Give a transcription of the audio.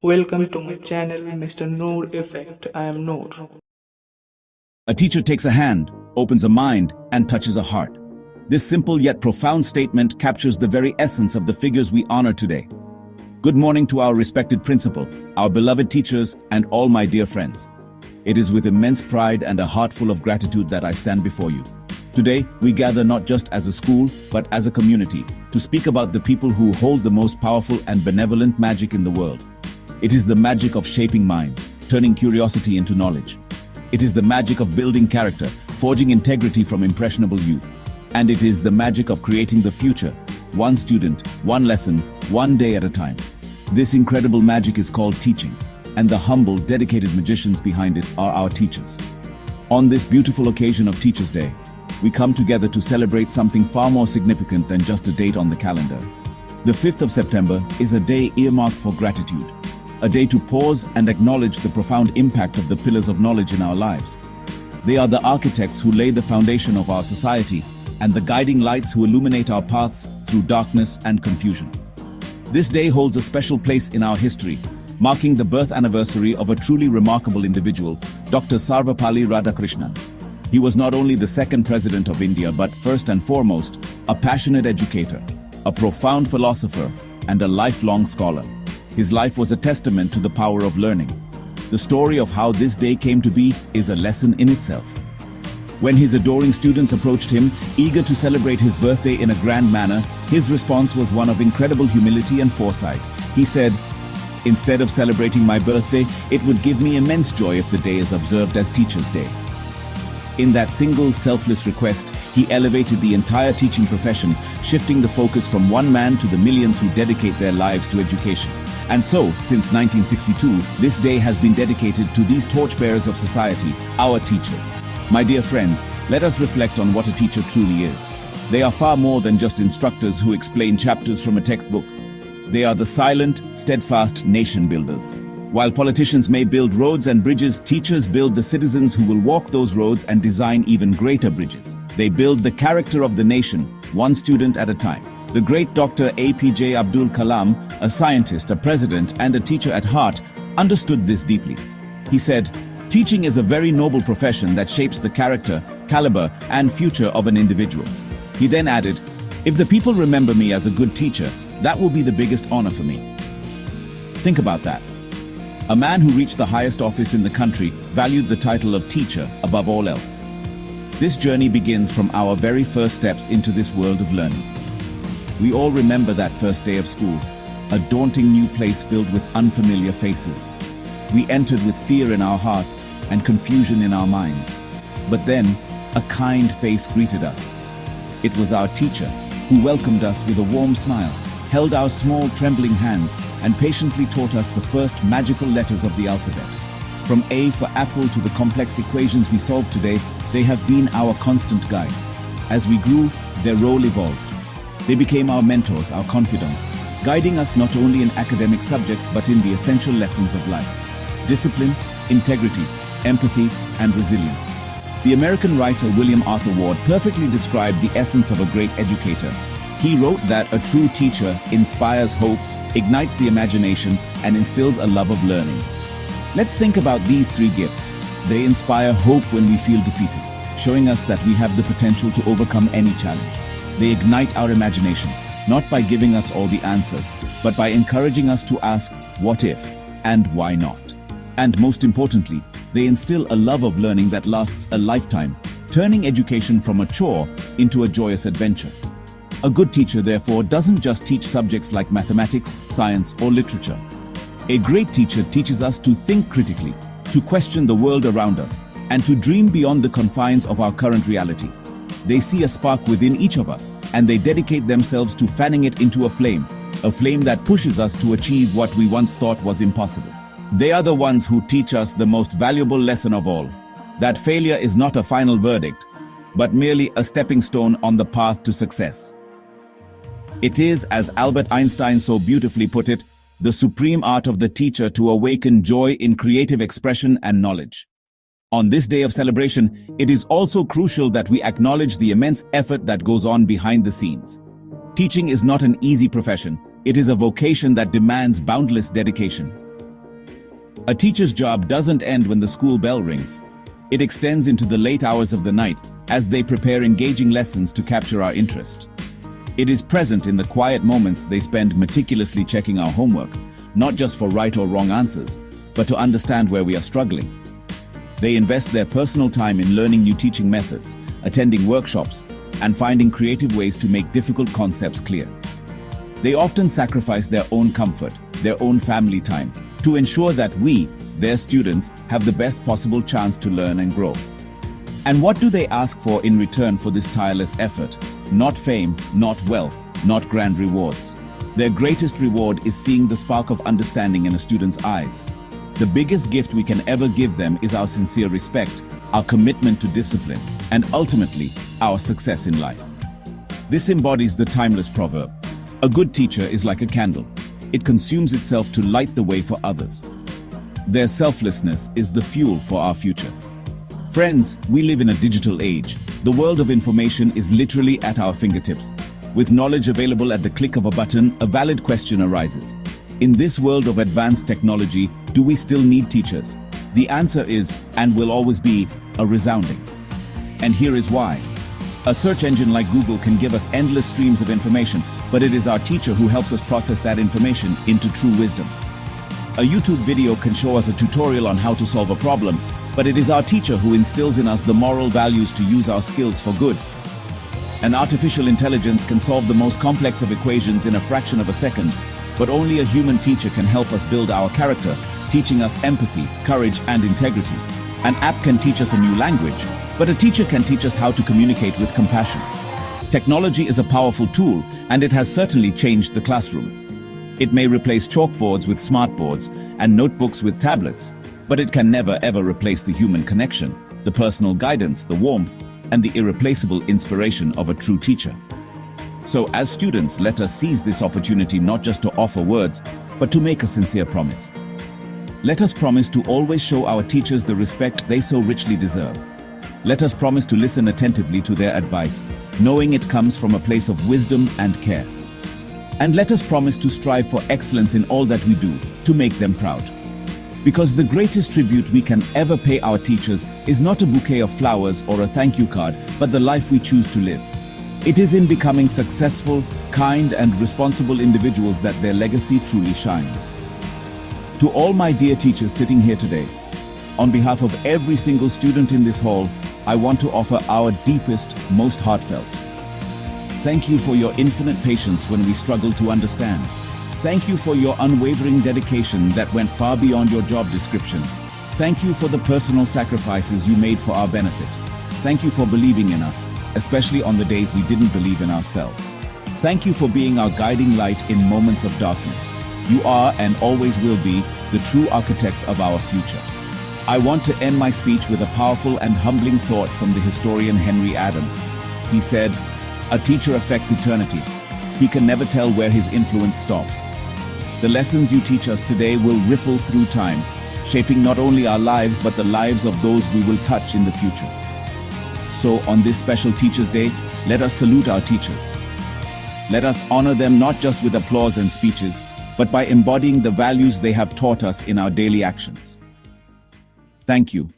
Welcome to my channel, Mr. Noor Effect. I am Noor. A teacher takes a hand, opens a mind, and touches a heart. This simple yet profound statement captures the very essence of the figures we honor today. Good morning to our respected principal, our beloved teachers, and all my dear friends. It is with immense pride and a heart full of gratitude that I stand before you. Today, we gather not just as a school, but as a community, to speak about the people who hold the most powerful and benevolent magic in the world. It is the magic of shaping minds, turning curiosity into knowledge. It is the magic of building character, forging integrity from impressionable youth. And it is the magic of creating the future, one student, one lesson, one day at a time. This incredible magic is called teaching, and the humble, dedicated magicians behind it are our teachers. On this beautiful occasion of Teachers' Day, we come together to celebrate something far more significant than just a date on the calendar. The 5th of September is a day earmarked for gratitude, a day to pause and acknowledge the profound impact of the pillars of knowledge in our lives. They are the architects who lay the foundation of our society and the guiding lights who illuminate our paths through darkness and confusion. This day holds a special place in our history, marking the birth anniversary of a truly remarkable individual, Dr. Sarvepalli Radhakrishnan. He was not only the second president of India, but first and foremost, a passionate educator, a profound philosopher, and a lifelong scholar. His life was a testament to the power of learning. The story of how this day came to be is a lesson in itself. When his adoring students approached him, eager to celebrate his birthday in a grand manner, his response was one of incredible humility and foresight. He said, "Instead of celebrating my birthday, it would give me immense joy if the day is observed as Teachers' Day." In that single, selfless request, he elevated the entire teaching profession, shifting the focus from one man to the millions who dedicate their lives to education. And so, since 1962, this day has been dedicated to these torchbearers of society, our teachers. My dear friends, let us reflect on what a teacher truly is. They are far more than just instructors who explain chapters from a textbook. They are the silent, steadfast nation builders. While politicians may build roads and bridges, teachers build the citizens who will walk those roads and design even greater bridges. They build the character of the nation, one student at a time. The great Dr. APJ Abdul Kalam, a scientist, a president, and a teacher at heart, understood this deeply. He said, "Teaching is a very noble profession that shapes the character, caliber, and future of an individual." He then added, "If the people remember me as a good teacher, that will be the biggest honor for me." Think about that. A man who reached the highest office in the country valued the title of teacher above all else. This journey begins from our very first steps into this world of learning. We all remember that first day of school, a daunting new place filled with unfamiliar faces. We entered with fear in our hearts and confusion in our minds. But then, a kind face greeted us. It was our teacher, who welcomed us with a warm smile, held our small trembling hands, and patiently taught us the first magical letters of the alphabet. From A for apple to the complex equations we solve today, they have been our constant guides. As we grew, their role evolved. They became our mentors, our confidants, guiding us not only in academic subjects but in the essential lessons of life: discipline, integrity, empathy, and resilience. The American writer William Arthur Ward perfectly described the essence of a great educator. He wrote that a true teacher inspires hope, ignites the imagination, and instills a love of learning. Let's think about these three gifts. They inspire hope when we feel defeated, showing us that we have the potential to overcome any challenge. They ignite our imagination, not by giving us all the answers, but by encouraging us to ask, what if, and why not? And most importantly, they instill a love of learning that lasts a lifetime, turning education from a chore into a joyous adventure. A good teacher, therefore, doesn't just teach subjects like mathematics, science, or literature. A great teacher teaches us to think critically, to question the world around us, and to dream beyond the confines of our current reality. They see a spark within each of us, and they dedicate themselves to fanning it into a flame that pushes us to achieve what we once thought was impossible. They are the ones who teach us the most valuable lesson of all, that failure is not a final verdict, but merely a stepping stone on the path to success. It is, as Albert Einstein so beautifully put it, the supreme art of the teacher to awaken joy in creative expression and knowledge. On this day of celebration, it is also crucial that we acknowledge the immense effort that goes on behind the scenes. Teaching is not an easy profession. It is a vocation that demands boundless dedication. A teacher's job doesn't end when the school bell rings. It extends into the late hours of the night as they prepare engaging lessons to capture our interest. It is present in the quiet moments they spend meticulously checking our homework, not just for right or wrong answers, but to understand where we are struggling. They invest their personal time in learning new teaching methods, attending workshops, and finding creative ways to make difficult concepts clear. They often sacrifice their own comfort, their own family time, to ensure that we, their students, have the best possible chance to learn and grow. And what do they ask for in return for this tireless effort? Not fame, not wealth, not grand rewards. Their greatest reward is seeing the spark of understanding in a student's eyes. The biggest gift we can ever give them is our sincere respect, our commitment to discipline, and ultimately, our success in life. This embodies the timeless proverb, "A good teacher is like a candle. It consumes itself to light the way for others." Their selflessness is the fuel for our future. Friends, we live in a digital age. The world of information is literally at our fingertips. With knowledge available at the click of a button, a valid question arises. In this world of advanced technology, do we still need teachers? The answer is, and will always be, a resounding. And here is why. A search engine like Google can give us endless streams of information, but it is our teacher who helps us process that information into true wisdom. A YouTube video can show us a tutorial on how to solve a problem, but it is our teacher who instills in us the moral values to use our skills for good. An artificial intelligence can solve the most complex of equations in a fraction of a second, but only a human teacher can help us build our character, teaching us empathy, courage, and integrity. An app can teach us a new language, but a teacher can teach us how to communicate with compassion. Technology is a powerful tool, and it has certainly changed the classroom. It may replace chalkboards with smartboards and notebooks with tablets, but it can never ever replace the human connection, the personal guidance, the warmth, and the irreplaceable inspiration of a true teacher. So as students, let us seize this opportunity not just to offer words, but to make a sincere promise. Let us promise to always show our teachers the respect they so richly deserve. Let us promise to listen attentively to their advice, knowing it comes from a place of wisdom and care. And let us promise to strive for excellence in all that we do, to make them proud. Because the greatest tribute we can ever pay our teachers is not a bouquet of flowers or a thank you card, but the life we choose to live. It is in becoming successful, kind, and responsible individuals that their legacy truly shines. To all my dear teachers sitting here today, on behalf of every single student in this hall, I want to offer our deepest, most heartfelt. Thank you for your infinite patience when we struggle to understand. Thank you for your unwavering dedication that went far beyond your job description. Thank you for the personal sacrifices you made for our benefit. Thank you for believing in us, especially on the days we didn't believe in ourselves. Thank you for being our guiding light in moments of darkness. You are and always will be the true architects of our future. I want to end my speech with a powerful and humbling thought from the historian Henry Adams. He said, "A teacher affects eternity. He can never tell where his influence stops." The lessons you teach us today will ripple through time, shaping not only our lives but the lives of those we will touch in the future. So on this special Teachers' Day, let us salute our teachers. Let us honor them not just with applause and speeches, but by embodying the values they have taught us in our daily actions. Thank you.